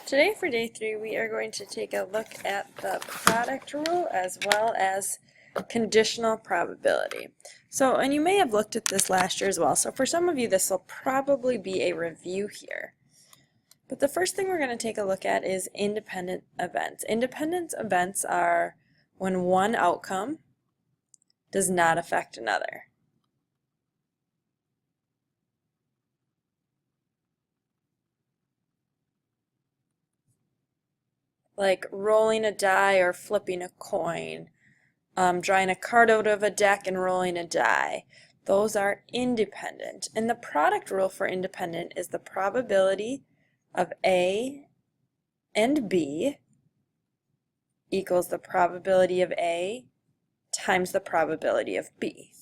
Today for day 3 we are going to take a look at the product rule as well as conditional probability. And you may have looked at this last year as well, so for some of you this will probably be a review here. But the first thing we're going to take a look at is independent events. Independent events are when one outcome does not affect another. Like rolling a die or flipping a coin, drawing a card out of a deck and rolling a die. Those are independent. And the product rule for independent is the probability of A and B equals the probability of A times the probability of B.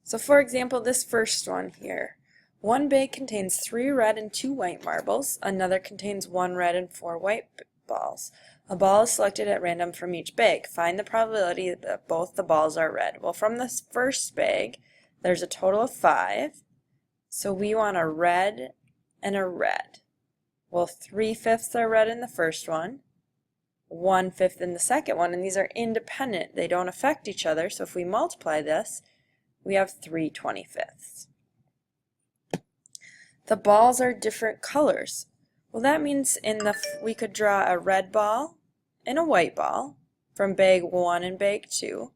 So for example, this first one here. One bag contains 3 red and 2 white marbles. Another contains 1 red and 4 white balls. A ball is selected at random from each bag. Find the probability that both the balls are red. Well, from this first bag, there's a total of 5. So we want a red and a red. Well, 3/5 are red in the first one, 1/5 in the second one, and these are independent. They don't affect each other, so if we multiply this, we have 3/25. The balls are different colors. Well, that means we could draw a red ball and a white ball from bag 1 and bag 2.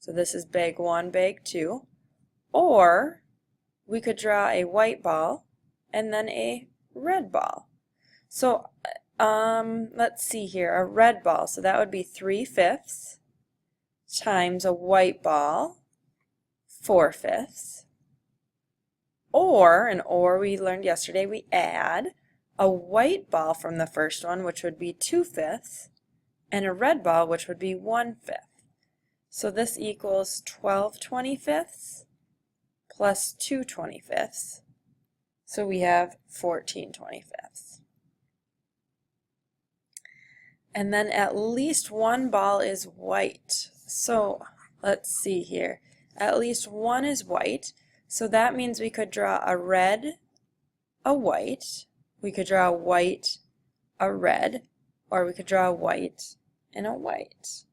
So this is bag 1, bag 2. Or we could draw a white ball and then a red ball. So let's see here, a red ball, so that would be 3/5 times a white ball, 4/5. Or we learned yesterday, we add a white ball from the first one, which would be 2/5, and a red ball, which would be 1/5. So this equals 12/25 plus 2/25. So we have 14/25. And then at least one ball is white. So let's see here. At least one is white. So that means we could draw a red, a white, we could draw a white, a red, or we could draw a white and a white.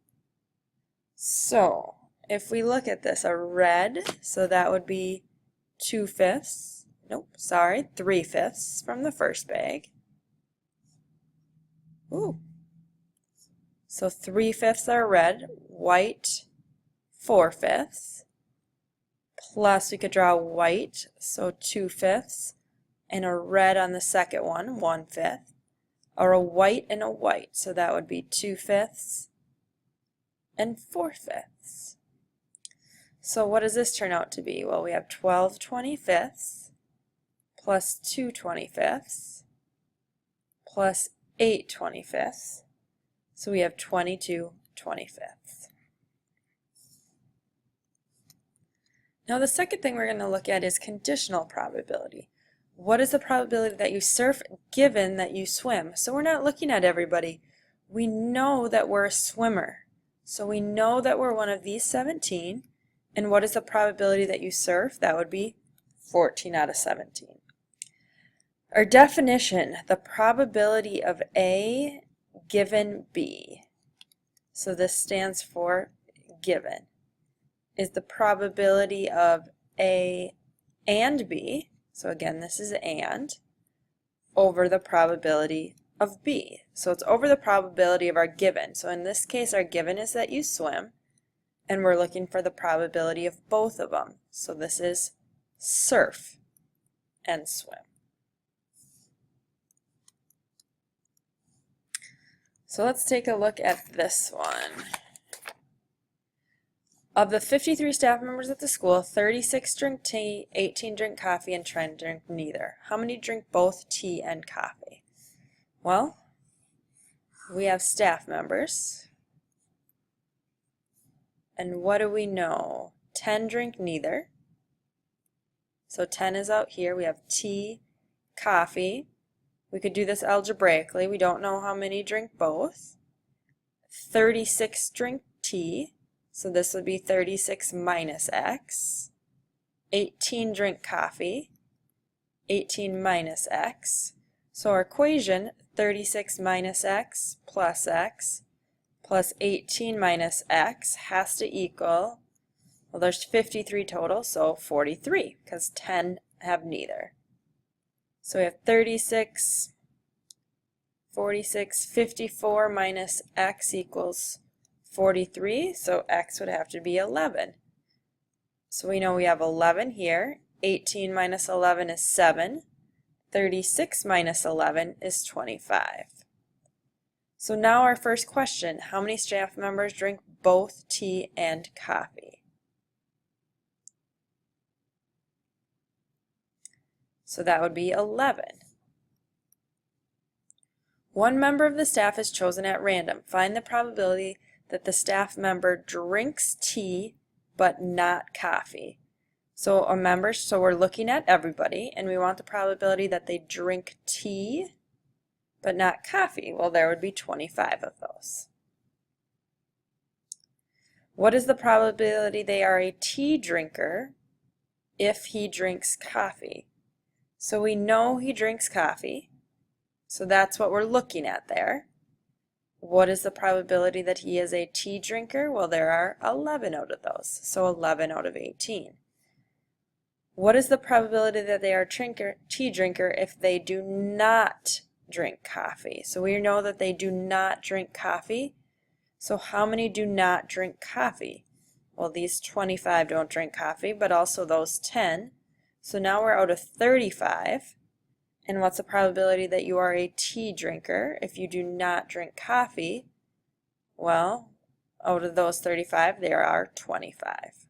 So if we look at this, a red, so that would be 2/5, 3/5 from the first bag. Ooh. So 3/5 are red, white, 4/5. Plus we could draw white, so 2/5, and a red on the second one, 1/5, or a white and a white, so that would be 2/5 and 4/5. So what does this turn out to be? Well, we have 12/25 plus 2/25 plus 8/25, so we have 22/25. Now the second thing we're going to look at is conditional probability. What is the probability that you surf given that you swim? So we're not looking at everybody. We know that we're a swimmer. So we know that we're one of these 17. And what is the probability that you surf? That would be 14 out of 17. Our definition, the probability of A given B. So this stands for given. Is the probability of A and B, so again this is and, over the probability of B. So it's over the probability of our given. So in this case our given is that you swim, and we're looking for the probability of both of them. So this is surf and swim. So let's take a look at this one. Of the 53 staff members at the school, 36 drink tea, 18 drink coffee, and 10 drink neither. How many drink both tea and coffee? Well, we have staff members. And what do we know? 10 drink neither. So 10 is out here. We have tea, coffee. We could do this algebraically. We don't know how many drink both. 36 drink tea. So this would be 36 minus x. 18 drink coffee. 18 minus x. So our equation, 36 minus x plus 18 minus x has to equal, well, there's 53 total, so 43, because 10 have neither. So we have 36, 46, 54 minus x equals 43, so x would have to be 11. So we know we have 11 here. 18 minus 11 is 7. 36 minus 11 is 25. So now our first question, how many staff members drink both tea and coffee? So that would be 11. One member of the staff is chosen at random. Find the probability that the staff member drinks tea but not coffee. So we're looking at everybody and we want the probability that they drink tea but not coffee. Well, there would be 25 of those. What is the probability they are a tea drinker if he drinks coffee? So we know he drinks coffee, so that's what we're looking at there. What is the probability that he is a tea drinker? Well, there are 11 out of those, so 11 out of 18. What is the probability that they are tea drinker if they do not drink coffee? So we know that they do not drink coffee. So how many do not drink coffee? Well, these 25 don't drink coffee, but also those 10. So now we're out of 35. And what's the probability that you are a tea drinker if you do not drink coffee? Well, out of those 35, there are 25.